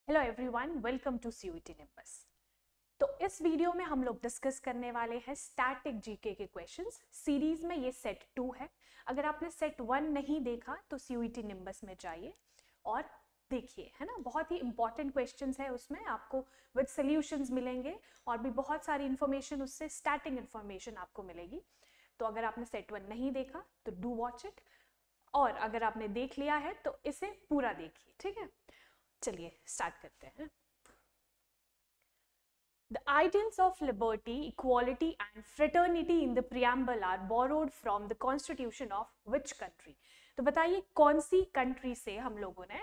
Hello everyone, welcome to CUET Nimbus. तो इस video में हम लोग डिस्कस करने वाले हैं स्टैटिक जीके के क्वेश्चंस। सीरीज में ये सेट 2 है। अगर आपने सेट 1 नहीं देखा तो सीयूईटी निम्बस में जाइए और देखिए, है ना। बहुत ही इंपॉर्टेंट क्वेश्चंस है उसमें, आपको विद सॉल्यूशंस मिलेंगे और भी बहुत सारी इंफॉर्मेशन, उससे स्टैटिक इंफॉर्मेशन आपको मिलेगी। तो अगर आपने सेट 1 नहीं देखा तो डू वॉच इट, और अगर आपने देख लिया है तो इसे पूरा देखिए, ठीक है। चलिए स्टार्ट करते हैं। The ideals of liberty, equality and fraternity in the preamble are borrowed from the constitution of which country? तो बताइए कौन सी कंट्री से हम लोगों ने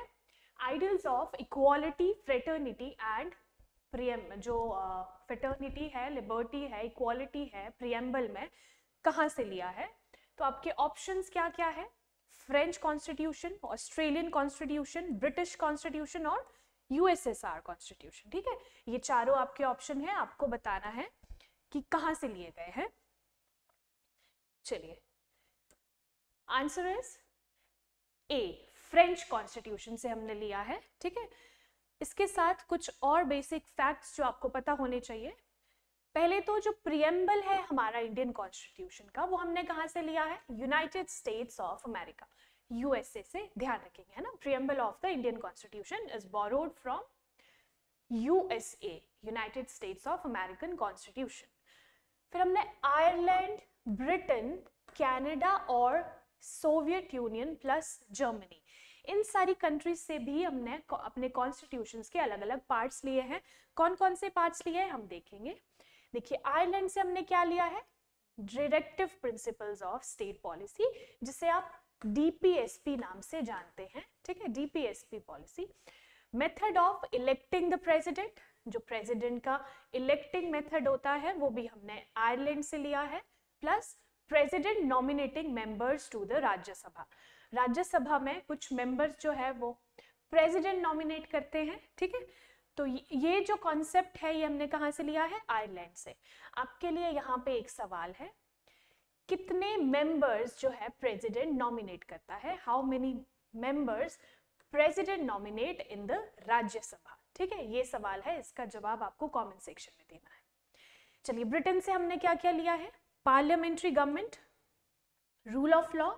ideals of equality, fraternity and जो फ्रेटर्निटी है, लिबर्टी है, इक्वालिटी है, प्रियम्बल में कहाँ से लिया है? तो आपके ऑप्शंस क्या क्या है? French constitution, Australian constitution, British constitution और यूएसएसआर कॉन्स्टिट्यूशन। ठीक है, ये चारों आपके ऑप्शन है, आपको बताना है कि कहां से लिए गए हैं। चलिए, answer is A, French constitution से हमने लिया है। ठीक है, इसके साथ कुछ और बेसिक फैक्ट्स जो आपको पता होने चाहिए। पहले तो जो प्रियम्बल है हमारा इंडियन कॉन्स्टिट्यूशन का, वो हमने कहां से लिया है? United states of America, USA से। ध्यान रखेंगे, है ना। Preamble of the Indian constitution is borrowed from USA, United states of American constitution. फिर हमने आयरलैंड, ब्रिटेन, कनाडा और सोवियत यूनियन प्लस जर्मनी, इन सारी कंट्रीज से भी हमने अपने कॉन्स्टिट्यूशंस के अलग अलग पार्ट्स लिए हैं। कौन कौन से पार्ट्स लिए हैं हम देखेंगे। देखिए, आयरलैंड से हमने क्या लिया है? Directive principles of state policy, जिसे आप डीपीएसपी नाम से जानते हैं। ठीक है, DPSP policy. Method of electing the president, जो प्रेसिडेंट का इलेक्टिंग मेथड होता है वो भी हमने आयरलैंड से लिया है। Plus president nominating members to the Rajya Sabha, Rajya Sabha में कुछ मेंबर्स जो है वो प्रेसिडेंट नॉमिनेट करते हैं। ठीक है, तो ये जो कॉन्सेप्ट है ये हमने कहां से लिया है? आयरलैंड से। आपके लिए यहाँ पे एक सवाल है, कितने मेंबर्स जो है प्रेसिडेंट नॉमिनेट करता है? How many members president nominate in the Rajya Sabha? ठीक है, ये सवाल है, इसका जवाब आपको कमेंट सेक्शन में देना है। चलिए, ब्रिटेन से हमने क्या क्या लिया है? Parliamentary government, rule of law,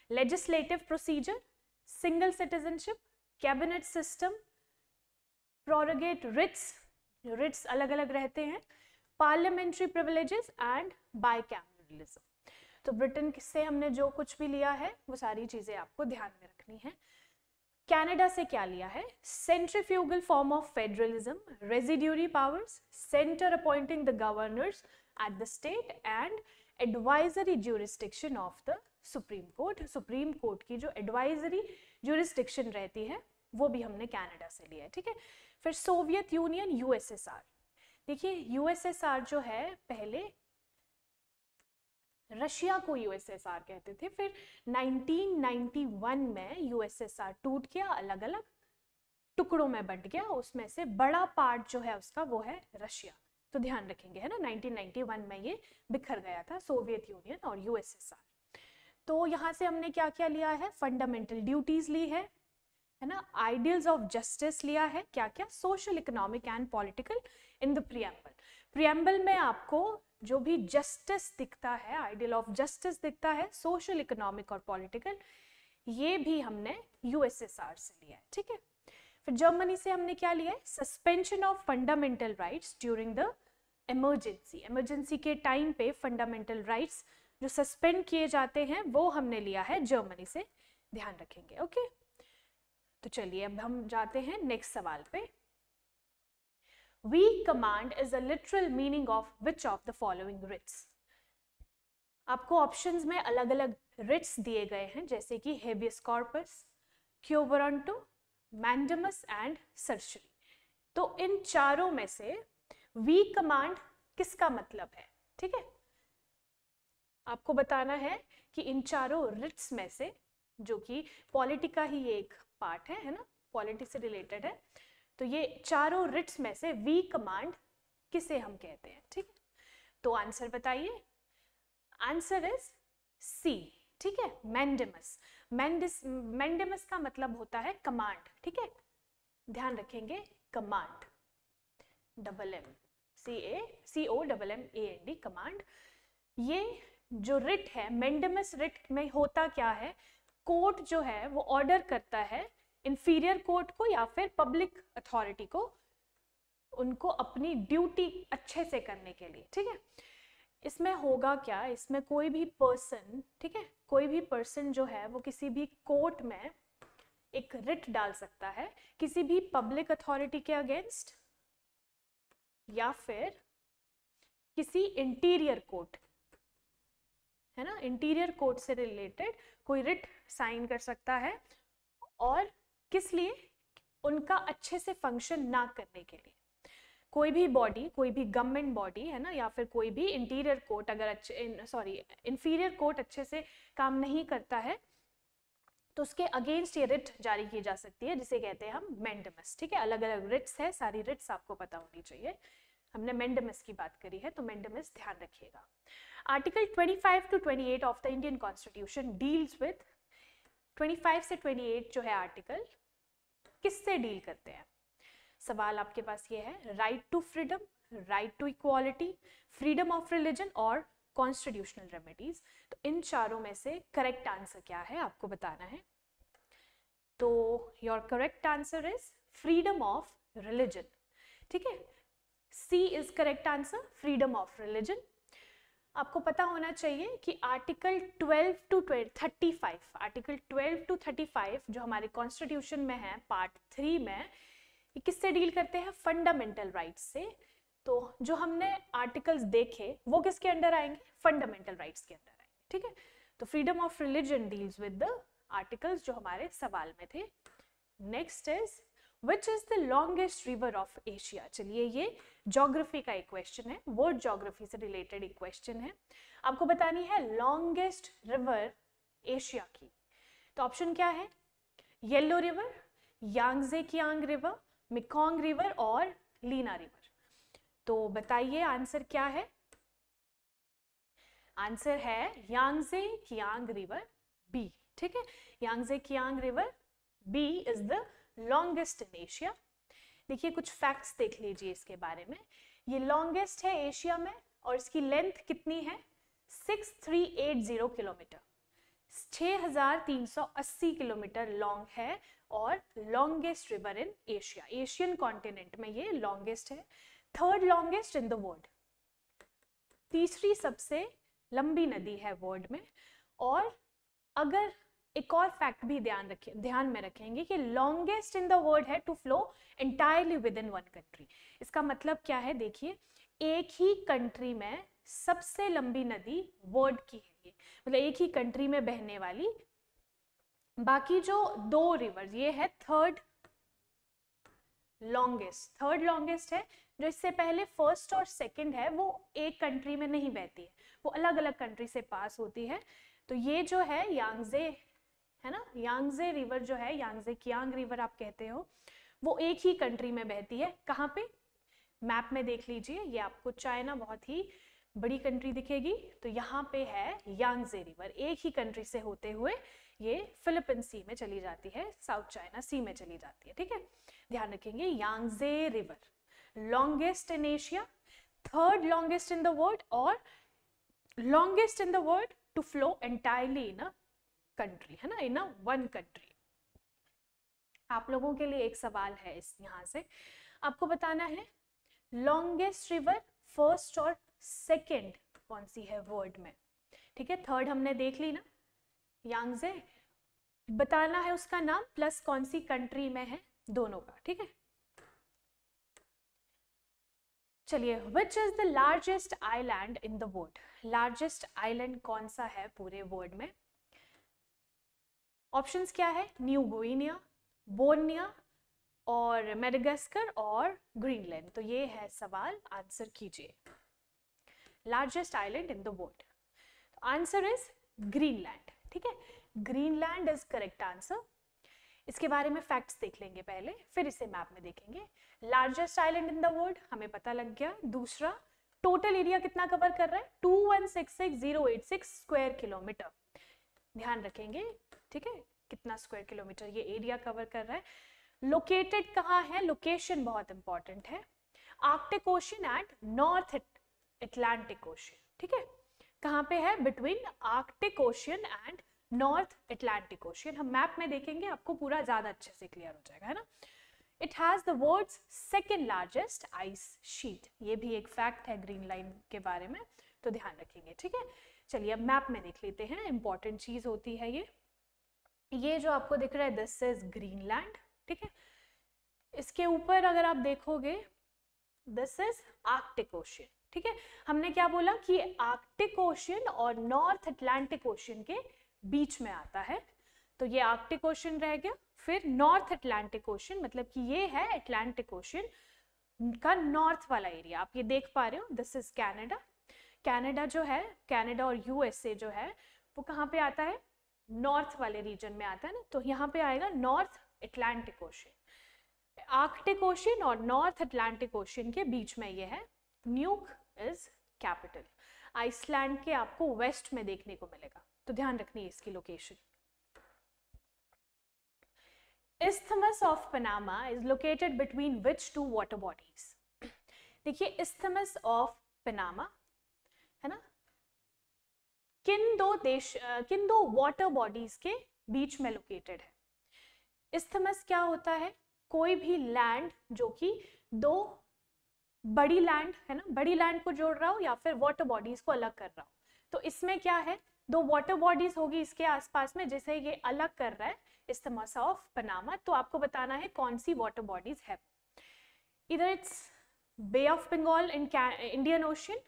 legislative procedure, single citizenship, cabinet system, prorogate writs, जो रिट्स अलग अलग रहते हैं, पार्लियामेंट्री प्रिविलेजेस एंड बाइकैमरलिज्म। तो ब्रिटेन से हमने जो कुछ भी लिया है वो सारी चीजें आपको ध्यान में रखनी है। कनाडा से क्या लिया है? Centrifugal form of federalism, residuary powers, centre appointing the governors at the state and advisory jurisdiction of the supreme court. Supreme court की जो एडवाइजरी ज्यूरिस्डिक्शन रहती है वो भी हमने कनाडा से लिया है। ठीक है, फिर सोवियत यूनियन, यूएसएसआर। देखिए, यूएसएसआर जो है पहले रशिया को यूएसएसआर कहते थे, फिर 1991 में यूएसएसआर टूट गया, अलग अलग टुकड़ों में बंट गया। उसमें से बड़ा पार्ट जो है उसका वो है रशिया। तो ध्यान रखेंगे, है ना, 1991 में ये बिखर गया था, सोवियत यूनियन और यूएसएसआर। तो यहाँ से हमने क्या क्या लिया है? फंडामेंटल ड्यूटीज ली है ना। आइडियल्स ऑफ जस्टिस लिया है, क्या क्या? Social, economic and political in the preamble. Preamble में आपको जो भी जस्टिस दिखता है, आइडियल ऑफ जस्टिस दिखता है, सोशल, इकोनॉमिक और पॉलिटिकल, ये भी हमने यूएसएसआर से लिया है। ठीक है, फिर जर्मनी से हमने क्या लिया है? Suspension of fundamental rights during the emergency. Emergency के टाइम पे फंडामेंटल राइट्स जो सस्पेंड किए जाते हैं वो हमने लिया है जर्मनी से। ध्यान रखेंगे, ओके। तो चलिए अब हम जाते हैं नेक्स्ट सवाल पे। We command is a literal meaning of which of the following writs? आपको ऑप्शंस में अलग अलग रिट्स दिए गए हैं, जैसे कि habeas corpus, quo warranto, mandamus and certiorari. तो इन चारों में से वी कमांड किसका मतलब है? ठीक है, आपको बताना है कि इन चारों रिट्स में से, जो कि पॉलिटी का ही एक पार्ट है ना, पॉलिटी से रिलेटेड है, तो ये चारों रिट्स में से वी कमांड किसे हम कहते हैं? ठीक है, तो आंसर बताइए। Answer is C. ठीक है, मैंडेमस। मैंडेमस का मतलब होता है कमांड। ठीक है, ध्यान रखेंगे, कमांड, COMMAND कमांड। ये जो रिट है, मेंडेमस रिट में होता क्या है, कोर्ट जो है वो ऑर्डर करता है इंफीरियर कोर्ट को या फिर पब्लिक अथॉरिटी को, उनको अपनी ड्यूटी अच्छे से करने के लिए, ठीक है। इसमें होगा क्या, इसमें कोई भी पर्सन, ठीक है, कोई भी पर्सन जो है वो किसी भी कोर्ट में एक रिट डाल सकता है किसी भी पब्लिक अथॉरिटी के अगेंस्ट या फिर किसी इंटीरियर कोर्ट, है ना, इंटीरियर कोर्ट से रिलेटेड कोई रिट साइन कर सकता है। और किस लिए, उनका अच्छे से फंक्शन ना करने के लिए। कोई भी बॉडी, कोई भी गवर्नमेंट बॉडी, है ना, या फिर कोई भी इंटीरियर कोर्ट अगर इंफीरियर कोर्ट अच्छे से काम नहीं करता है तो उसके अगेंस्ट ये रिट जारी की जा सकती है, जिसे कहते हैं हम मेंडेमस, ठीक है। अलग अलग रिट्स है, सारी रिट्स आपको पता होनी चाहिए। हमने मेंडेमस की बात करी है तो मेंडेमस ध्यान रखिएगा। Article 25 to 28 of the Indian constitution deals with, 25 से 28 जो है आर्टिकल किससे डील करते हैं। सवाल आपके पास ये है, right to freedom, right to equality, freedom of religion और कॉन्स्टिट्यूशनल रेमेडीज। तो इन चारों में से करेक्ट आंसर क्या है आपको बताना है। तो your correct answer is freedom of religion, ठीक है। C is correct answer, freedom of religion. आपको पता होना चाहिए कि आर्टिकल 12 to 35, आर्टिकल 12 to 35 जो हमारे कॉन्स्टिट्यूशन में है पार्ट 3 में, ये किससे डील करते हैं, फंडामेंटल राइट्स से। तो जो हमने आर्टिकल्स देखे वो किसके अंडर आएंगे, फंडामेंटल राइट्स के अंदर आएंगे, ठीक है। तो freedom of religion deals with the articles जो हमारे सवाल में थे। Next is which is the longest river of Asia. चलिए ये ज्योग्राफी का एक क्वेश्चन है, वर्ल्ड ज्योग्राफी से रिलेटेड एक क्वेश्चन है। आपको बतानी है लॉन्गेस्ट रिवर एशिया की। तो ऑप्शन क्या है, Yellow River, Yangtze Kiang river, Mekong River और लीना रिवर। तो बताइए आंसर क्या है। आंसर है यांगजे कियांग रिवर बी, ठीक है। Yangtze Kiang river B is the longest in Asia. देखिए कुछ फैक्ट्स देख लीजिए इसके बारे में। ये लॉन्गेस्ट है एशिया में और इसकी लेंथ कितनी है, 6380 किलोमीटर, 6380 किलोमीटर लॉन्ग है और longest river in Asia, Asian continent में ये लॉन्गेस्ट है। Third longest in the world, तीसरी सबसे लंबी नदी है वर्ल्ड में। और अगर एक और फैक्ट भी ध्यान में रखेंगे कि लॉन्गेस्ट इन द वर्ल्ड है to flow entirely within one country. इसका मतलब क्या है, देखिए एक ही कंट्री में सबसे लंबी नदी वर्ल्ड की है ये, मतलब एक ही कंट्री में बहने वाली। बाकी जो दो रिवर, ये है थर्ड लॉन्गेस्ट है। जो इससे पहले फर्स्ट और सेकंड है वो एक कंट्री में नहीं बहती है, वो अलग अलग कंट्री से पास होती है। तो ये जो है यांगजे, है ना, यांगजे रिवर जो है, यांगजे कियांग रिवर आप कहते हो, वो एक ही कंट्री में बहती है। कहाँ पे, मैप में देख लीजिए, ये आपको चाइना बहुत ही बड़ी कंट्री दिखेगी, तो यहाँ पे है यांगजे रिवर। एक ही कंट्री से होते हुए ये फिलिपीन सी में चली जाती है, साउथ चाइना सी में चली जाती है, ठीक है। ध्यान रखेंगे Yangtze river longest in Asia, third longest in the world और longest in the world to flow entirely in a country, है ना, इन अ वन कंट्री। आप लोगों के लिए एक सवाल है इस यहाँ से, आपको बताना है लॉन्गेस्ट रिवर फर्स्ट और सेकंड कौन सी है वर्ल्ड में, ठीक है। थर्ड हमने देख ली ना, यांगजे, बताना है उसका नाम प्लस कौन सी कंट्री में है, दोनों का, ठीक है। चलिए, which is the largest island in the world, largest island कौन सा है पूरे वर्ल्ड में। ऑप्शंस क्या है, न्यू गिनिया, बोर्निया और मेडागास्कर और ग्रीनलैंड। तो ये है सवाल, आंसर कीजिए। Largest island in the world, answer is Greenland, ठीक है। Greenland is correct answer. इसके बारे में फैक्ट्स देख लेंगे पहले, फिर इसे मैप में देखेंगे। Largest island in the world हमें पता लग गया। दूसरा, टोटल एरिया कितना कवर कर रहा है, 2166,086 स्क्वायर किलोमीटर। ध्यान रखेंगे, ठीक है, कितना स्क्वायर किलोमीटर ये एरिया कवर कर रहा है। लोकेटेड कहाँ है, लोकेशन बहुत इंपॉर्टेंट है, Arctic ocean and north Atlantic ocean, ठीक है, कहाँ पे है, between Arctic ocean and north Atlantic ocean. हम मैप में देखेंगे, आपको पूरा ज्यादा अच्छे से क्लियर हो जाएगा, है ना। It has the world's second largest ice sheet, ये भी एक फैक्ट है ग्रीन लाइन के बारे में, तो ध्यान रखेंगे, ठीक है। चलिए अब मैप में देख लेते हैं, इंपॉर्टेंट चीज होती है ये जो आपको दिख रहा है, दिस इज ग्रीनलैंड, ठीक है। इसके ऊपर अगर आप देखोगे, दिस इज आर्कटिक ओशन, ठीक है। हमने क्या बोला कि आर्कटिक ओशन और नॉर्थ अटलांटिक ओशन के बीच में आता है, तो ये आर्कटिक ओशन रह गया। फिर नॉर्थ अटलांटिक ओशन, मतलब कि ये है अटलांटिक ओशन का नॉर्थ वाला एरिया, आप ये देख पा रहे हो, दिस इज कनाडा। कनाडा जो है, कनाडा और यूएसए जो है वो कहाँ पे आता है, नॉर्थ वाले रीजन में आता है ना, तो यहाँ पे आएगा north Atlantic ocean. Arctic ocean और नॉर्थ अटलांटिक ओशन के बीच में ये है। न्यूक इज कैपिटल। आइसलैंड के आपको वेस्ट में देखने को मिलेगा, तो ध्यान रखनी है इसकी location. Isthmus of Panama is located between which two water bodies? देखिए Isthmus of Panama है ना, किन दो वाटर बॉडीज के बीच में लोकेटेड है। Isthmus क्या होता है, कोई भी लैंड जो कि दो बड़ी लैंड है ना, बड़ी लैंड को जोड़ रहा हो या फिर वाटर बॉडीज को अलग कर रहा हो, तो इसमें क्या है, दो वाटर बॉडीज होगी इसके आसपास में, जैसे ये अलग कर रहा है Isthmus of Panama, तो आपको बताना है कौन सी वाटर बॉडीज है। इधर it's Bay of Bengal in Indian Ocean,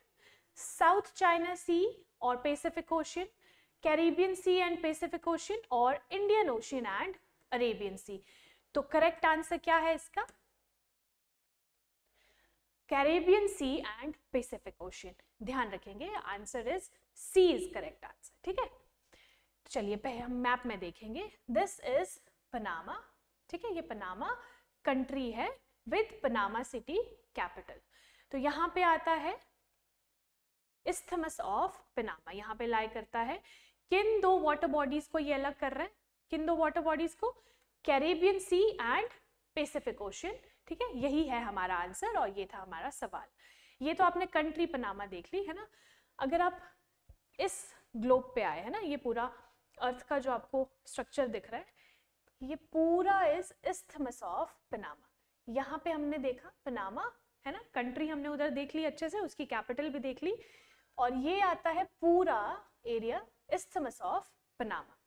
South China Sea और Pacific Ocean, Caribbean Sea and Pacific Ocean, और Indian Ocean and Arabian Sea. तो करेक्ट आंसर क्या है इसका, Caribbean Sea and Pacific Ocean. ध्यान रखेंगे, answer is C is correct answer, ठीक है। चलिए पहले हम मैप में देखेंगे, दिस इज पनामा, ठीक है, ये पनामा कंट्री है विद पनामा सिटी कैपिटल। तो यहाँ पे आता है Isthmus of Panama, यहाँ पे लाई करता है, किन दो वाटर बॉडीज को ये अलग कर रहा है, किन दो वाटर बॉडीज को, Caribbean Sea and Pacific Ocean, ठीक है, यही है हमारा आंसर और ये था हमारा सवाल। ये तो आपने कंट्री पनामा देख ली है ना। अगर आप इस ग्लोब पे आए है ना, ये पूरा अर्थ का जो आपको स्ट्रक्चर दिख रहा है, ये पूरा इज Isthmus of Panama। यहाँ पे हमने देखा पनामा है ना, कंट्री हमने उधर देख ली अच्छे से, उसकी कैपिटल भी देख ली, और ये आता है पूरा area Isthmus of Panama।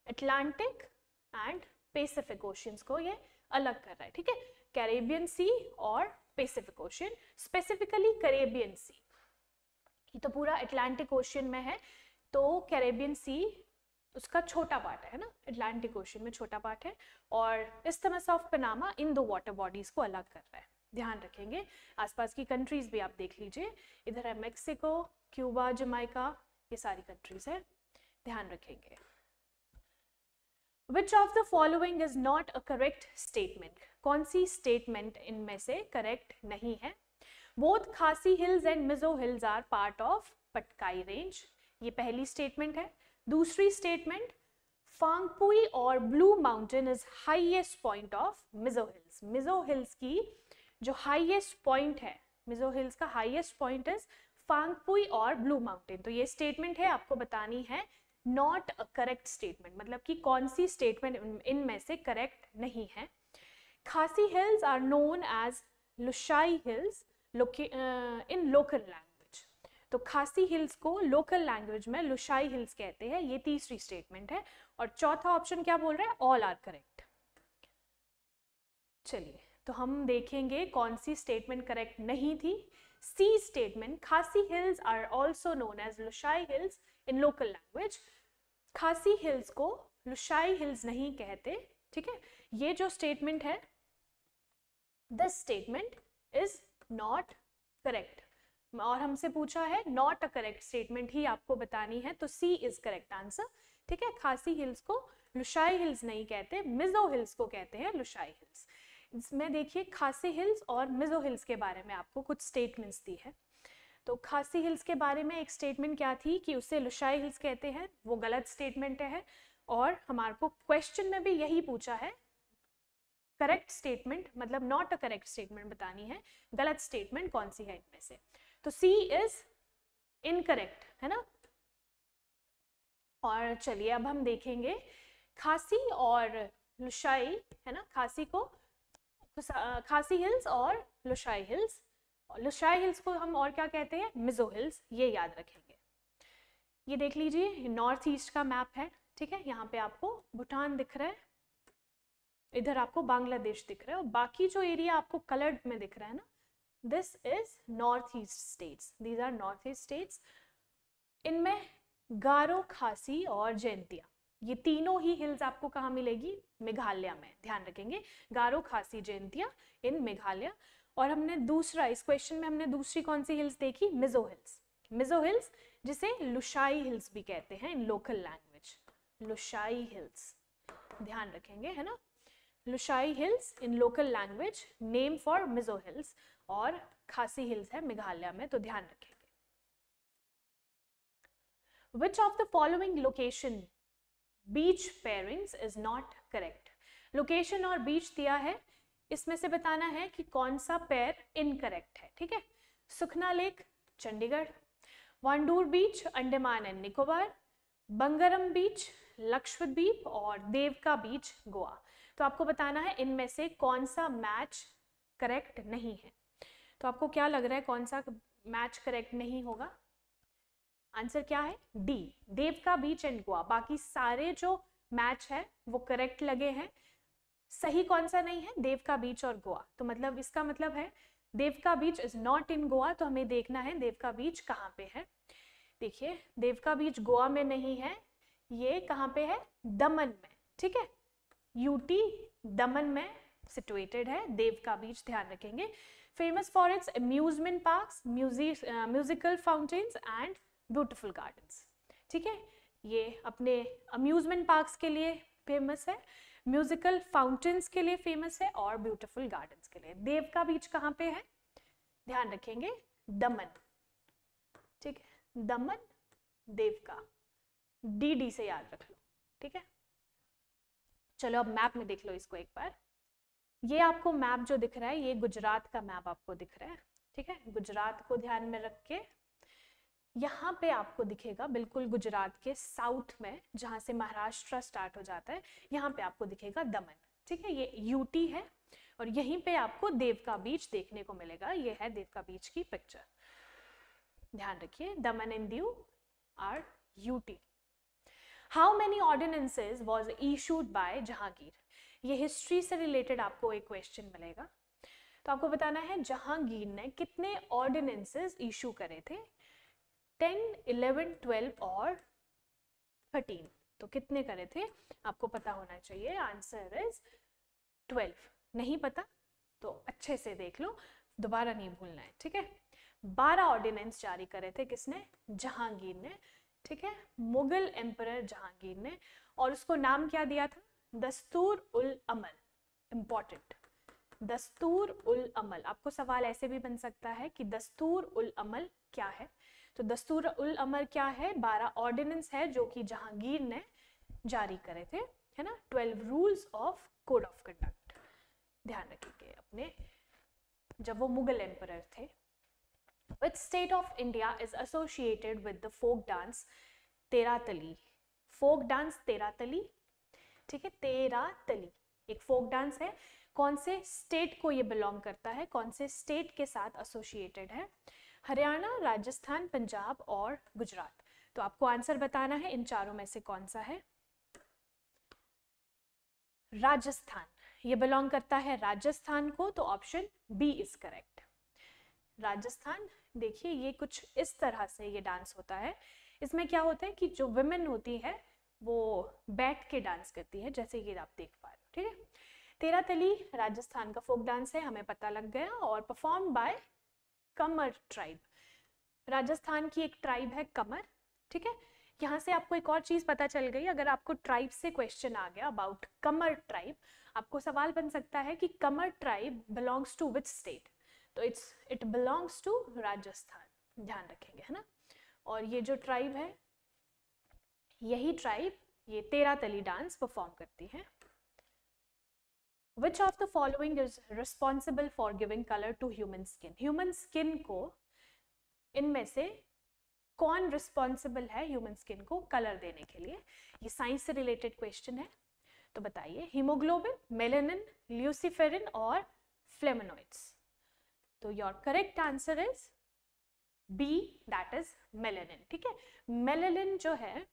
Atlantic and Pacific oceans को ये अलग कर रहा है, ठीक है, कैरेबियन सी और Pacific ocean, specifically Caribbean sea, ये तो पूरा अटलांटिक ओशन में है, तो कैरेबियन सी उसका छोटा पार्ट है ना, अटलांटिक ओशन में छोटा पार्ट है, और Isthmus of Panama इन दो वाटर बॉडीज को अलग कर रहा है। ध्यान रखेंगे, आसपास की कंट्रीज भी आप देख लीजिए, इधर है मेक्सिको, क्यूबा, जमाइका, ये सारी कंट्रीज है, ध्यान रखेंगे। Which of the following is not a correct statement? कौन सी स्टेटमेंट इनमें से करेक्ट नहीं है? Both Khasi hills and Mizo hills are part of Patkai range, ये पहली स्टेटमेंट है। दूसरी स्टेटमेंट, फांगपुई और Blue Mountain is highest point of Mizo hills, Mizo hills की जो हाईएस्ट पॉइंट है, मिजो हिल्स का हाईएस्ट पॉइंट इज फांगपुई और ब्लू माउंटेन। तो ये स्टेटमेंट है, आपको बतानी है नॉट अ करेक्ट स्टेटमेंट, मतलब कि कौन सी स्टेटमेंट इनमें से करेक्ट नहीं है। Khasi hills are known as Lushai hills in local language, तो खासी हिल्स को लोकल लैंग्वेज में लुशाई हिल्स कहते हैं, ये तीसरी स्टेटमेंट है। और चौथा ऑप्शन क्या बोल रहा है, ऑल आर करेक्ट। चलिए तो हम देखेंगे कौन सी स्टेटमेंट करेक्ट नहीं थी। C statement, Khasi hills are also known as Lushai hills in local language, Khasi hills को लुशाई हिल्स नहीं कहते, ठीक है। ये जो स्टेटमेंट है, this statement is not correct, और हमसे पूछा है नॉट अ करेक्ट स्टेटमेंट ही आपको बतानी है, तो सी इज करेक्ट आंसर, ठीक है। खासी हिल्स को लुशाई हिल्स नहीं कहते, मिजो हिल्स को कहते हैं लुशाई हिल्स। इसमें देखिए खासी हिल्स और मिजो हिल्स के बारे में आपको कुछ स्टेटमेंट्स दी है। तो खासी हिल्स के बारे में एक स्टेटमेंट क्या थी कि उसे लुशाई हिल्स कहते हैं, वो गलत स्टेटमेंट है, और हमारे को क्वेश्चन में भी यही पूछा है करेक्ट स्टेटमेंट मतलब नॉट अ करेक्ट स्टेटमेंट बतानी है, गलत स्टेटमेंट कौन सी है इनमें से। तो सी इज इनकरेक्ट है ना। और चलिए अब हम देखेंगे खासी और लुशाई है ना, खासी हिल्स और लुशाई हिल्स। लुशाई हिल्स को हम और क्या कहते हैं, मिजो हिल्स, ये याद रखेंगे। ये देख लीजिए नॉर्थ ईस्ट का मैप है, ठीक है। यहाँ पे आपको भूटान दिख रहा है, इधर आपको बांग्लादेश दिख रहा है, और बाकी जो एरिया आपको कलर्ड में दिख रहा है ना, this is north east states, these are north east states. इनमें गारो, खासी और जयंतिया, ये तीनों ही हिल्स आपको कहाँ मिलेगी, मेघालय में, ध्यान रखेंगे। गारो, खासी, जयंतिया इन मेघालय। और हमने दूसरा, इस क्वेश्चन में हमने दूसरी कौन सी हिल्स देखी, मिजो हिल्स। मिजो हिल्स जिसे लुशाई हिल्स भी कहते हैं इन लोकल लैंग्वेज, लुशाई हिल्स, ध्यान रखेंगे है ना। Lushai hills in local language name for Mizo hills, और खासी हिल्स है मेघालय में, तो ध्यान रखेंगे। Which of the following location beach pairings is not correct? Location और बीच दिया है, इसमें से बताना है कि कौन सा पेयर इनकरेक्ट है, ठीक है। Sukhna lake Chandigarh, Wandoor beach Andaman and Nicobar, Bangaram beach Lakshadweep, और देवका बीच गोवा। तो आपको बताना है इनमें से कौन सा मैच करेक्ट नहीं है। तो आपको क्या लग रहा है कौन सा मैच करेक्ट नहीं होगा, आंसर क्या है, D, Devka beach and Goa. बाकी सारे जो मैच है वो करेक्ट लगे हैं, सही कौन सा नहीं है, देवका बीच और गोवा। तो मतलब इसका मतलब है देवका बीच इज नॉट इन गोवा, तो हमें देखना है देवका बीच कहाँ पे है। देखिए देवका बीच गोवा में नहीं है, ये कहाँ पे है, दमन में, ठीक है, यूटी दमन में सिचुएटेड है देवका बीच, ध्यान रखेंगे। Famous for its amusement parks, musical fountains and beautiful gardens, ठीक है। ये अपने अम्यूजमेंट पार्क्स के लिए फेमस है, म्यूजिकल फाउंटेन्स के लिए फेमस है, और ब्यूटीफुल गार्डन्स के लिए। देवका बीच कहाँ पे है, ध्यान रखेंगे, दमन, ठीक है, दमन देवका, डी से याद रख लो, ठीक है। चलो अब मैप में देख लो इसको एक बार। ये आपको मैप जो दिख रहा है, ये गुजरात का मैप आपको दिख रहा है, ठीक है। गुजरात को ध्यान में रख के यहाँ पे आपको दिखेगा बिल्कुल गुजरात के साउथ में, जहाँ से महाराष्ट्र स्टार्ट हो जाता है, यहाँ पे आपको दिखेगा दमन, ठीक है। ये यूटी है, और यहीं पे आपको देवका बीच देखने को मिलेगा। ये है देवका बीच की पिक्चर, ध्यान रखिए, Daman and Diu are UT. How many ordinances was issued by Jahangir, ये हिस्ट्री से रिलेटेड आपको एक क्वेश्चन मिलेगा। तो आपको बताना है जहांगीर ने कितने ऑर्डिनेंसेस इशू करे थे, 10, 11, 12 और 13। तो कितने करे थे आपको पता होना चाहिए, आंसर इज 12। नहीं पता तो अच्छे से देख लो, दोबारा नहीं भूलना है, ठीक है। 12 ऑर्डिनेंस जारी करे थे किसने, जहांगीर ने, ठीक है, मुगल एम्परर जहांगीर ने। और उसको नाम क्या दिया था, दस्तूर उल अमल, इंपॉर्टेंट, दस्तूर उल अमल। आपको सवाल ऐसे भी बन सकता है कि दस्तूर उल अमल क्या है, तो दस्तूर उल अमल क्या है, 12 ऑर्डिनेंस है जो कि जहांगीर ने जारी करे थे, है ना, 12 rules of code of conduct, ध्यान रखिए अपने, जब वो मुगल एम्परर थे। Which state of India is associated with the folk dance Terahtali, folk dance Terahtali, ठीक है, तेरातली एक फोक डांस है, कौन से स्टेट को ये बिलोंग करता है, कौन से स्टेट के साथ एसोसिएटेड है, हरियाणा, राजस्थान, पंजाब और गुजरात। तो आपको आंसर बताना है इन चारों में से कौन सा है, राजस्थान, ये बिलोंग करता है राजस्थान को, तो option B is correct, Rajasthan. देखिए ये कुछ इस तरह से ये डांस होता है, इसमें क्या होता है कि जो विमेन होती है वो बैठ के डांस करती है, जैसे ये आप देख पा रहे हो, ठीक है। तेरातली राजस्थान का फोक डांस है, हमें पता लग गया, और perform by Qamar tribe, Rajasthan की एक ट्राइब है कमर, ठीक है। यहाँ से आपको एक और चीज पता चल गई, अगर आपको ट्राइब से क्वेश्चन आ गया अबाउट कमर ट्राइब, आपको सवाल बन सकता है कि Kamar tribe belongs to which state, तो इट बिलोंग्स टू राजस्थान, ध्यान रखेंगे, है ना। और ये जो ट्राइब है, यही ट्राइब ये तेरातली डांस परफॉर्म करती है। Which of the following is responsible for giving colour to human skin? Human skin को इनमें से कौन रिस्पॉन्सिबल है ह्यूमन स्किन को कलर देने के लिए? ये साइंस से रिलेटेड क्वेश्चन है, तो बताइए। हीमोग्लोबिन, मेलेनिन, ल्यूसीफेरिन और फ्लेवोनॉइड्स। तो your correct answer is B, that is melanin. ठीक है, मेलेनिन जो है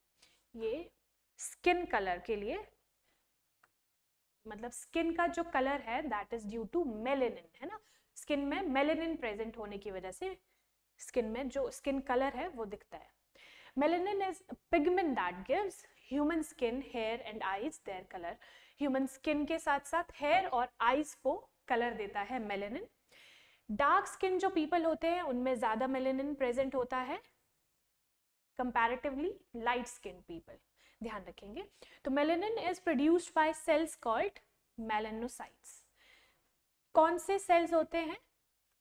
ये स्किन कलर के लिए, मतलब स्किन का जो कलर है that is due to melanin, है ना। स्किन में मेलेनिन प्रेजेंट होने की वजह से स्किन में जो स्किन कलर है वो दिखता है। Melanin is pigment that gives human skin, hair and eyes their colour. Human skin के साथ साथ हेयर और आईज को कलर देता है मेलेनिन। डार्क स्किन जो पीपल होते हैं उनमें ज्यादा मेलेनिन प्रेजेंट होता है कंपैरेटिवली लाइट स्किन पीपल, ध्यान रखेंगे। तो melanin is produced by cells called melanocytes. कौन से सेल्स होते हैं?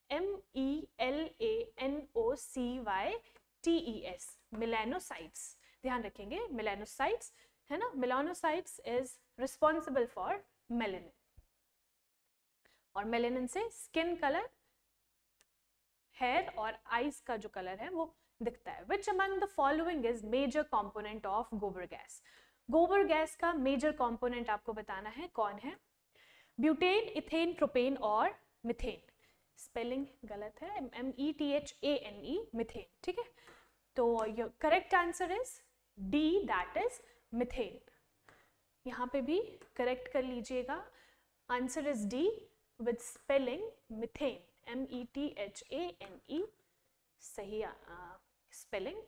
MELANOCYTES, मेलानोसाइट्स, ध्यान रखेंगे। मेलानोसाइट्स, है ना, melanocytes is responsible for melanin, और मेलेनिन से स्किन कलर, हेयर और आईज का जो कलर है वो दिखता है। Which among the following is major component of गोबर गैस? गोबर गैस का मेजर कंपोनेंट आपको बताना है, कौन है? ब्यूटेन, इथेन, प्रोपेन और मिथेन। स्पेलिंग गलत है, METHANE, मिथेन। ठीक है, तो your correct answer is D, that is methane. यहाँ पे भी करेक्ट कर लीजिएगा, answer is D with spelling methane, METHANE, सही स्पेलिंग।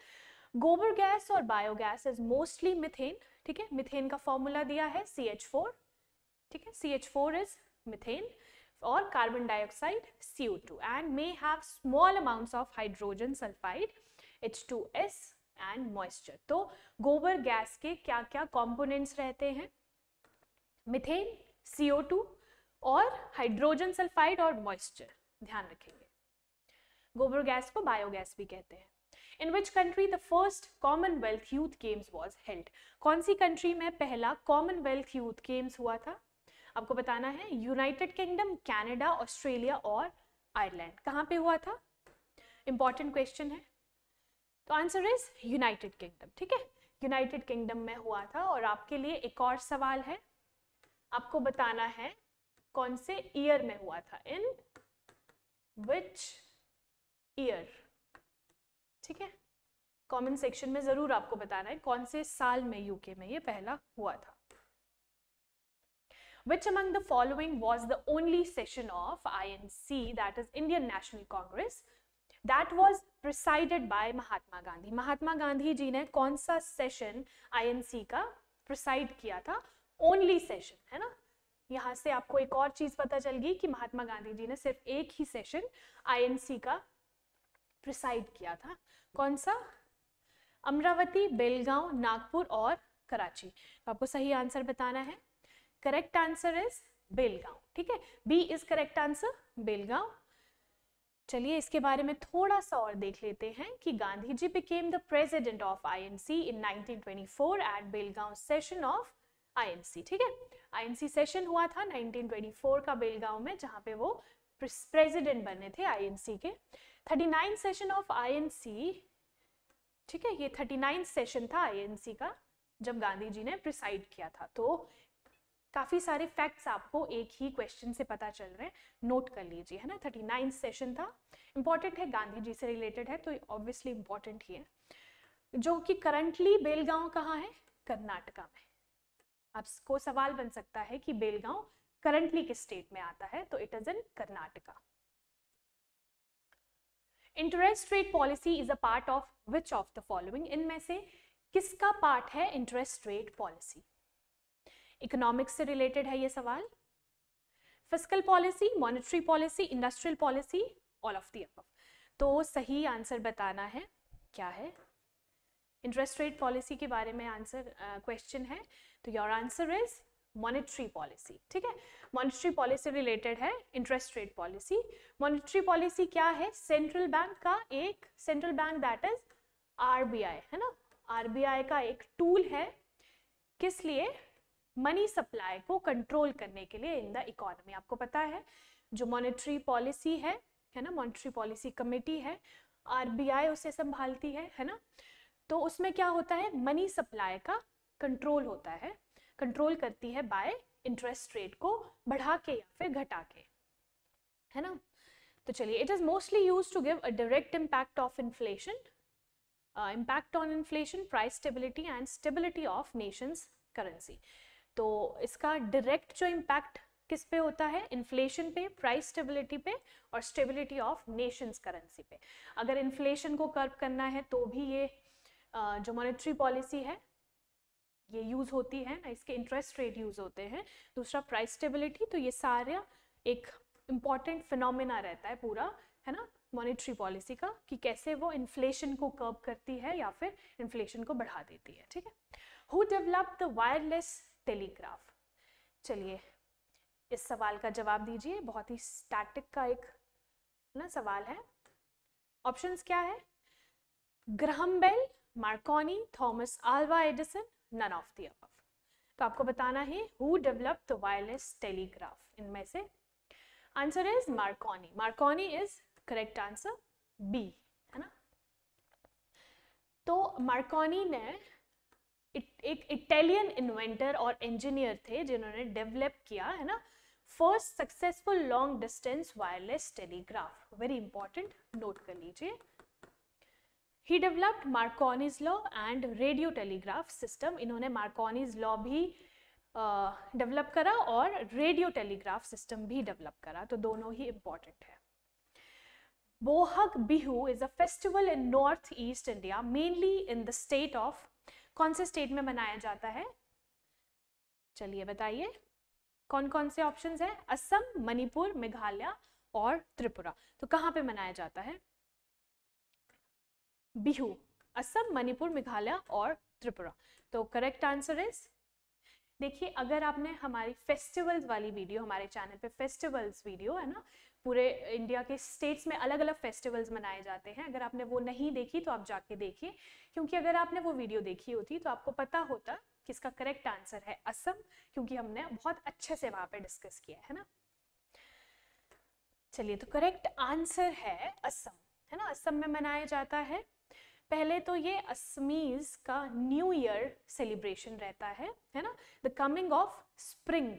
गोबर गैस और बायोगैस इज मोस्टली मिथेन। ठीक है, मिथेन का फॉर्मूला दिया है CH4। ठीक है, CH4 इज मिथेन, और carbon dioxide CO2, and may have small amounts of hydrogen sulphide H2S and moisture. तो गोबर गैस के क्या क्या कंपोनेंट्स रहते हैं? मिथेन, CO2 और हाइड्रोजन सल्फाइड और मॉइस्चर, ध्यान रखेंगे। गोबर गैस को बायोगैस भी कहते हैं। In which country the first Commonwealth Youth Games was held? कौन सी कंट्री में पहला Commonwealth Youth Games हुआ था? आपको बताना है। यूनाइटेड किंगडम, कनाडा, ऑस्ट्रेलिया और आयरलैंड। कहाँ पे हुआ था? इंपॉर्टेंट क्वेश्चन है, तो आंसर इज यूनाइटेड किंगडम। ठीक है, यूनाइटेड किंगडम में हुआ था। और आपके लिए एक और सवाल है, आपको बताना है कौन से ईयर में हुआ था, इन विच ईयर। ठीक है, कमेंट सेक्शन में जरूर आपको बताना है कौन से साल में यूके में ये पहला हुआ था। Which among the following was the only session of INC, that is Indian National Congress, that was presided by Mahatma Gandhi? Mahatma Gandhi ji ने कौन सा सेशन INC का प्रिसाइड किया था? ओनली सेशन, है ना। यहाँ से आपको एक और चीज पता चल गई कि महात्मा गांधी जी ने सिर्फ एक ही सेशन INC का प्रिसाइड किया था। कौन सा? अमरावती, बेलगांव, नागपुर और कराची। तो आपको सही आंसर बताना है। Correct answer is Belgaum. ठीक है, B is correct answer, Belgaum. चलिए इसके बारे में थोड़ा सा और देख लेते हैं कि Gandhi ji became the president of INC in 1924 at Belgaum session of INC। ठीक है, INC सेशन हुआ था 1924 का बेलगांव में, जहां पे वो प्रेसिडेंट बने थे INC के। 39 सेशन ऑफ INC, ठीक है, ये 39 सेशन था INC का जब गांधी जी ने प्रिसाइड किया था। तो काफी सारे फैक्ट्स आपको एक ही क्वेश्चन से पता चल रहे हैं, नोट कर लीजिए, है ना। 39 सेशन था, इंपॉर्टेंट है, गांधी जी से रिलेटेड है तो ऑब्वियसली इंपॉर्टेंट ही है। जो कि करंटली बेलगांव कहाँ है? कर्नाटका में। आपको सवाल बन सकता है कि बेलगांव करंटली किस स्टेट में आता है, तो it is in Karnataka. Interest rate policy is a part of which of the following? इनमें से किसका पार्ट है इंटरेस्ट रेट पॉलिसी? इकोनॉमिक्स से रिलेटेड है ये सवाल। Fiscal policy, monetary policy, industrial policy, all of the above. तो सही आंसर बताना है क्या है। इंटरेस्ट रेट पॉलिसी के बारे में आंसर क्वेश्चन है, तो your answer is monetary policy. ठीक है, मॉनेटरी पॉलिसी रिलेटेड है interest rate policy. Monetary policy क्या है? सेंट्रल बैंक का एक, central bank that is RBI, है ना। RBI का एक टूल है, किस लिए? मनी सप्लाई को कंट्रोल करने के लिए इन द इकोनॉमी। आपको पता है जो मॉनेटरी पॉलिसी है ना, मॉनेटरी पॉलिसी कमेटी है, आरबीआई उसे संभालती है ना, तो उसमें क्या होता है, मनी सप्लाई का कंट्रोल होता है, कंट्रोल करती है बाय इंटरेस्ट रेट को बढ़ा के या फिर घटा के, है ना। तो चलिए, it is mostly used to give a direct impact of inflation, impact on inflation, price stability and stability of nation's currency. तो इसका डायरेक्ट जो इम्पैक्ट किस पे होता है, इन्फ्लेशन पे, प्राइस स्टेबिलिटी पे और स्टेबिलिटी ऑफ नेशंस करेंसी पे। अगर इन्फ्लेशन को कर्व करना है तो भी ये जो मॉनेटरी पॉलिसी है ये यूज होती है ना, इसके इंटरेस्ट रेट यूज होते हैं। दूसरा प्राइस स्टेबिलिटी, तो ये सारा एक इम्पॉर्टेंट फिनोमिना रहता है पूरा, है ना, मॉनेटरी पॉलिसी का, कि कैसे वो इन्फ्लेशन को कर्व करती है या फिर इन्फ्लेशन को बढ़ा देती है, ठीक है। Who developed the wireless telegraph? चलिए इस सवाल का जवाब दीजिए, बहुत ही स्टैटिक का एक ना सवाल है। ऑप्शंस क्या है, Graham Bell, Marconi, Thomas Alva Edison, none of the above. तो आपको बताना है who developed the wireless telegraph, इनमें से answer is Marconi. Marconi is correct answer, B, है ना। तो मार्कोनी ने एक इटालियन इन्वेंटर और इंजीनियर थे जिन्होंने डेवलप किया, है ना, first successful long distance wireless telegraph. Very important, note कर लीजिए। He developed Marconi's law and radio telegraph system. इन्होंने मार्कोनीज लॉ भी डेवलप करा और रेडियो टेलीग्राफ सिस्टम भी डेवलप करा, तो दोनों ही इंपॉर्टेंट है। Bohag Bihu is a festival in north east India, mainly in the state of, कौन से स्टेट में मनाया जाता है? चलिए बताइए कौन कौन से ऑप्शंस है, असम, मणिपुर, मेघालय और त्रिपुरा। तो कहाँ पे मनाया जाता है बिहू? असम, मणिपुर, मेघालय और त्रिपुरा। तो करेक्ट आंसर इज, देखिए अगर आपने हमारी फेस्टिवल्स वाली वीडियो, हमारे चैनल पे फेस्टिवल्स वीडियो है ना, पूरे इंडिया के स्टेट्स में अलग अलग फेस्टिवल्स मनाए जाते हैं, अगर आपने वो नहीं देखी तो आप जाके देखिए, क्योंकि अगर आपने वो वीडियो देखी होती तो आपको पता होता कि इसका करेक्ट आंसर है असम, क्योंकि हमने बहुत अच्छे से वहां पे डिस्कस किया है ना। चलिए, तो करेक्ट आंसर है असम, है ना, असम में मनाया जाता है। पहले तो ये असमीज का न्यू ईयर सेलिब्रेशन रहता है ना, द कमिंग ऑफ स्प्रिंग,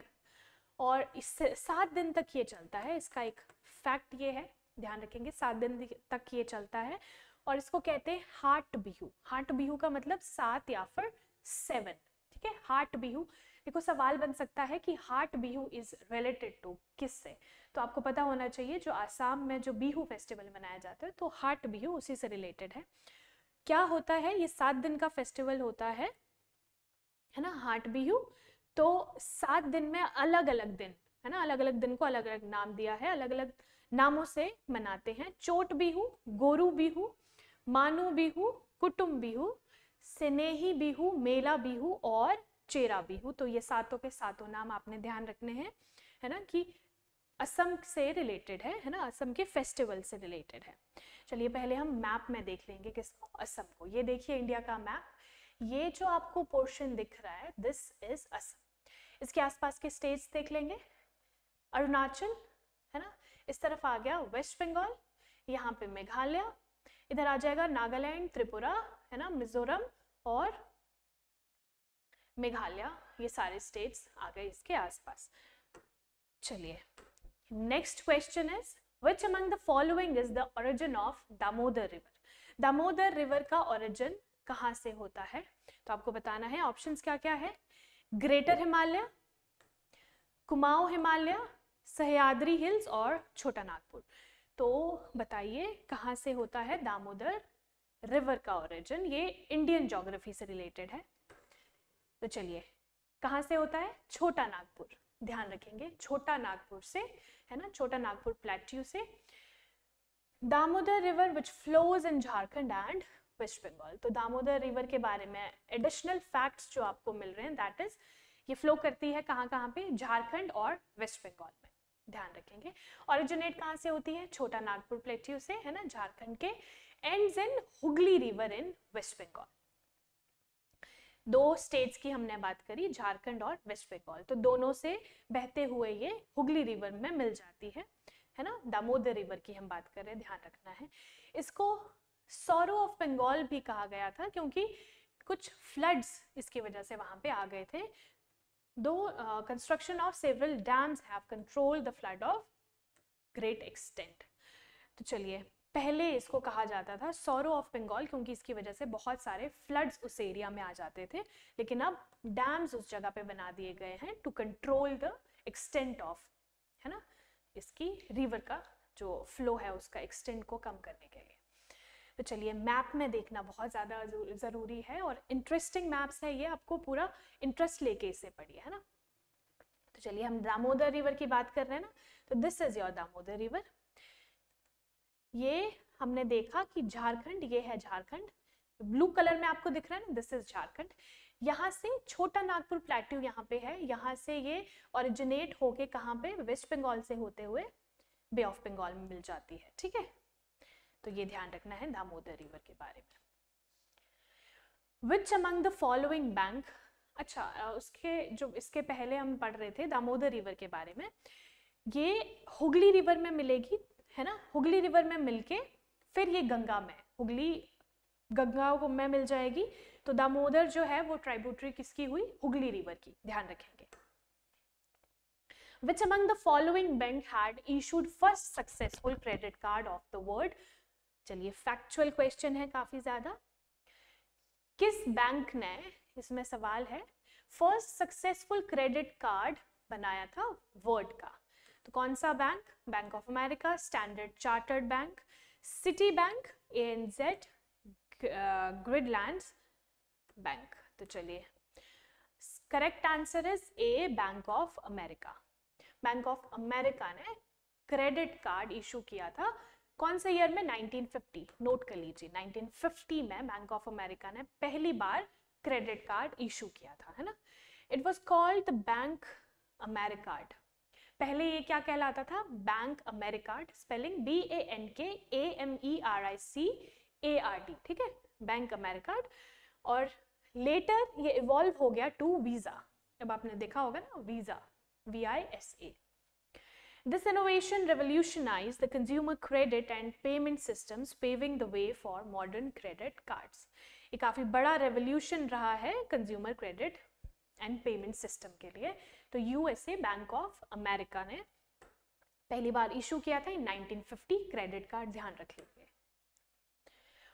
और इससे 7 दिन तक ये चलता है। इसका एक फैक्ट ये है, ध्यान रखेंगे, 7 दिन तक ये चलता है, और इसको कहते हैं हार्ट बिहू। हार्ट बिहू का मतलब 7 या फिर 7, ठीक है, हार्ट बिहू। देखो सवाल बन सकता है कि heart Bihu is related to किससे, तो आपको पता होना चाहिए जो आसाम में जो बिहू फेस्टिवल मनाया जाता है तो हार्ट बिहू उसी से रिलेटेड है। क्या होता है, ये 7 दिन का फेस्टिवल होता है ना, हार्ट बिहू। तो 7 दिन में अलग अलग दिन, है ना, अलग अलग दिन को अलग अलग नाम दिया है, अलग अलग नामों से मनाते हैं। चोट बिहू, गोरू बिहू, मानू बिहू, कुटुम बिहू, स्नेही बिहू, मेला बिहू और चेरा बिहू। तो ये सातों के सातों नाम आपने ध्यान रखने हैं, है ना, कि असम से रिलेटेड है ना, असम के फेस्टिवल से रिलेटेड है। चलिए पहले हम मैप में देख लेंगे किसको, असम को। ये देखिए इंडिया का मैप, ये जो आपको पोर्शन दिख रहा है दिस इज असम। इसके आसपास के स्टेट्स देख लेंगे, अरुणाचल, है ना, इस तरफ आ गया वेस्ट बंगाल, यहाँ पे मेघालय, इधर आ जाएगा नागालैंड, त्रिपुरा, है ना, मिजोरम और मेघालय, ये सारे स्टेट्स आ गए इसके आसपास। चलिए next question is which among the following is the origin of Damodar river? Damodar river का ओरिजिन कहाँ से होता है? तो आपको बताना है, ऑप्शंस क्या क्या है, ग्रेटर हिमालय, कुमाऊं हिमालय, सह्याद्री हिल्स और छोटा नागपुर। तो बताइए कहाँ से होता है दामोदर रिवर का ओरिजिन? ये इंडियन ज्योग्राफी से रिलेटेड है। तो चलिए कहाँ से होता है, छोटा नागपुर, ध्यान रखेंगे, छोटा नागपुर से, है ना, छोटा नागपुर प्लेट्यू से। Damodar river which flows in Jharkhand and West Bengal. तो दामोदर रिवर के बारे में एडिशनल फैक्ट्स जो आपको मिल रहे हैं, दैट इज ये फ्लो करती है कहाँ कहाँ पे, झारखंड और वेस्ट बंगाल में, ध्यान रखेंगे। ओरिजिनेट कहाँ से होती है, छोटा नागपुर प्लेट्यू से, है ना, झारखंड के, ends in Hooghly river in West Bengal. दो स्टेट्स की हमने बात करी, झारखंड और वेस्ट बंगाल, तो दोनों से बहते हुए ये हुगली रिवर में मिल जाती है ना। दामोदर रिवर की हम बात कर रहे हैं, ध्यान रखना है। इसको सॉरो ऑफ बंगाल भी कहा गया था क्योंकि कुछ फ्लड्स इसकी वजह से वहां पे आ गए थे। दो construction of several dams have controlled the flood of great extent. तो चलिए, पहले इसको कहा जाता था सॉरो ऑफ बंगाल क्योंकि इसकी वजह से बहुत सारे फ्लड्स उस एरिया में आ जाते थे, लेकिन अब डैम्स उस जगह पे बना दिए गए हैं to control the extent of, है ना, इसकी रिवर का जो फ्लो है उसका एक्सटेंट को कम करने के लिए। तो चलिए, मैप में देखना बहुत ज़्यादा ज़रूरी है और इंटरेस्टिंग मैप्स है ये, आपको पूरा इंटरेस्ट लेके इसे पढ़िए, है ना। तो चलिए, हम दामोदर रिवर की बात कर रहे हैं ना, तो this is your Damodar river. ये हमने देखा कि झारखंड, ये है झारखंड, ब्लू कलर में आपको दिख रहा है ना, दिस इज झारखंड। यहाँ से छोटा नागपुर प्लेट्यू यहाँ पे है, यहाँ से ये ओरिजिनेट होके कहाँ पे, वेस्ट बंगाल से होते हुए बे ऑफ बंगाल में मिल जाती है, ठीक है। तो ये ध्यान रखना है दामोदर रिवर के बारे में। Which among the following bank, अच्छा उसके जो इसके पहले हम पढ़ रहे थे दामोदर रिवर के बारे में, ये हुगली रिवर में मिलेगी, है ना, हुगली रिवर में मिलके फिर ये गंगा में, हुगली गंगा को में मिल जाएगी, तो दामोदर जो है वो ट्राइब्यूटरी किसकी हुई, हुगली रिवर की, ध्यान रखेंगे। Which among the following bank had issued first successful credit card of the world? चलिए, फैक्चुअल क्वेश्चन है काफी ज्यादा। किस बैंक ने, इसमें सवाल है, फर्स्ट सक्सेसफुल क्रेडिट कार्ड बनाया था वर्ल्ड का? तो कौन सा bank? Bank of America, Standard Chartered bank, Citibank, ANZ, Grindlays bank. तो चलिए, correct answer is A, Bank of America. Bank of America ने क्रेडिट कार्ड इशू किया था, कौन से ईयर में? 1950। नोट कर लीजिए, 1950 में बैंक ऑफ अमेरिका ने पहली बार क्रेडिट कार्ड इशू किया था, है ना। It was called the BankAmericard. पहले ये क्या कहलाता था? बैंक अमेरिकार्ड, स्पेलिंग BANKAMERICARD, ठीक है, बैंक अमेरिकार्ड। और लेटर ये इवॉल्व हो गया टू वीजा। अब आपने देखा होगा ना, visa, VISA। This innovation revolutionized the consumer credit and payment systems, paving the way for modern credit cards. ये काफी बड़ा रेवोल्यूशन रहा है consumer credit and payment system के लिए। तो USA बैंक ऑफ अमेरिका ने पहली बार इशू किया था इन 1950 क्रेडिट कार्ड, ध्यान रख लीजिए।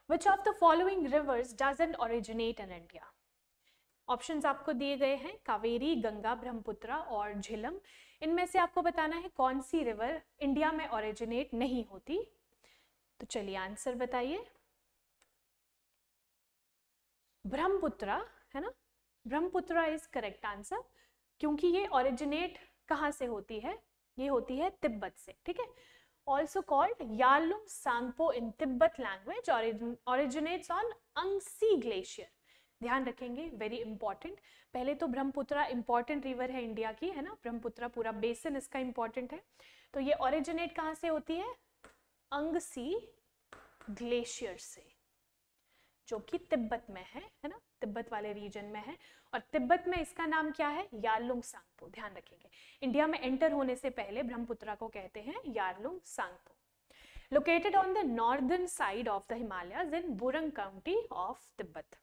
Which of the following rivers doesn't originate in India? Options आपको दिए गए हैं, कावेरी, गंगा, ब्रह्मपुत्र और झेलम। इनमें से आपको बताना है कौन सी रिवर इंडिया में ओरिजिनेट नहीं होती। तो चलिए आंसर बताइए। ब्रह्मपुत्र, है ना, ब्रह्मपुत्र इज करेक्ट आंसर, क्योंकि ये ओरिजिनेट कहाँ से होती है? ये होती है तिब्बत से, ठीक है। Also called Yarlung Tsangpo in Tibet language, originates on Angsi glacier. ध्यान रखेंगे, वेरी इंपॉर्टेंट। पहले तो ब्रह्मपुत्र इंपॉर्टेंट रिवर है इंडिया की, है ना, ब्रह्मपुत्र पूरा बेसिन इसका इंपॉर्टेंट है। तो ये ओरिजिनेट कहाँ से होती है? अंगसी ग्लेशियर से, जो कि तिब्बत में है ना, तिब्बत वाले रीजन में है। और तिब्बत में इसका नाम क्या है? यारलुंग सांगपो, ध्यान रखेंगे। इंडिया में एंटर होने से पहले ब्रह्मपुत्र को कहते हैं Yarlung Tsangpo. Located on the northern side of the Himalayas in Burang county of Tibet.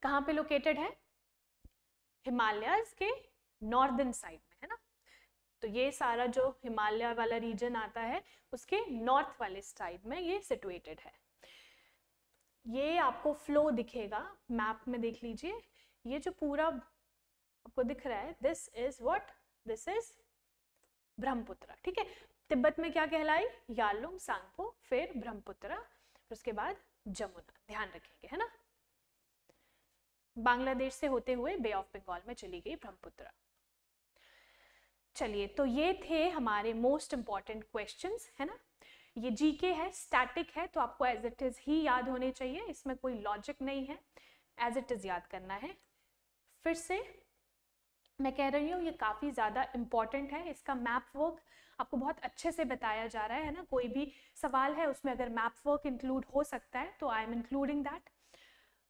कहाँ पे लोकेटेड है? हिमालयस के नॉर्दर्न साइड में, है ना। तो ये सारा जो हिमालय वाला रीजन आता है उसके नॉर्थ वाले साइड में ये सिचुएटेड है। ये आपको फ्लो दिखेगा मैप में, देख लीजिए, ये जो पूरा आपको दिख रहा है, this is what, this is Brahmaputra, ठीक है। तिब्बत में क्या कहलाई? यारलुंग सांगपो, फिर ब्रह्मपुत्र, उसके बाद जमुना, ध्यान रखेंगे, है ना। बांग्लादेश से होते हुए बे ऑफ बंगाल में चली गई ब्रह्मपुत्र। चलिए, तो ये थे हमारे मोस्ट इंपॉर्टेंट क्वेश्चंस, है ना। ये जीके है, स्टैटिक है, तो आपको एज इट इज ही याद होने चाहिए, इसमें कोई लॉजिक नहीं है, एज इट इज याद करना है। फिर से मैं कह रही हूँ, ये काफ़ी ज़्यादा इंपॉर्टेंट है। इसका मैप वर्क आपको बहुत अच्छे से बताया जा रहा है ना। कोई भी सवाल है उसमें अगर मैप वर्क इंक्लूड हो सकता है तो आई एम इंक्लूडिंग दैट।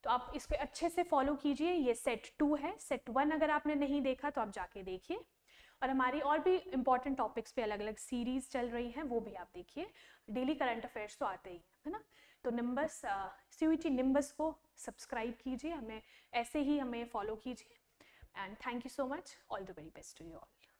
तो आप इसको अच्छे से फॉलो कीजिए। ये सेट 2 है, सेट 1 अगर आपने नहीं देखा तो आप जाके देखिए। और हमारी और भी इम्पॉर्टेंट टॉपिक्स पे अलग अलग सीरीज चल रही हैं, वो भी आप देखिए। डेली करंट अफेयर्स तो आते ही है ना। तो निम्बस CUET निम्बस को सब्सक्राइब कीजिए, हमें ऐसे ही हमें फॉलो कीजिए। And thank you so much, all the very best to you all.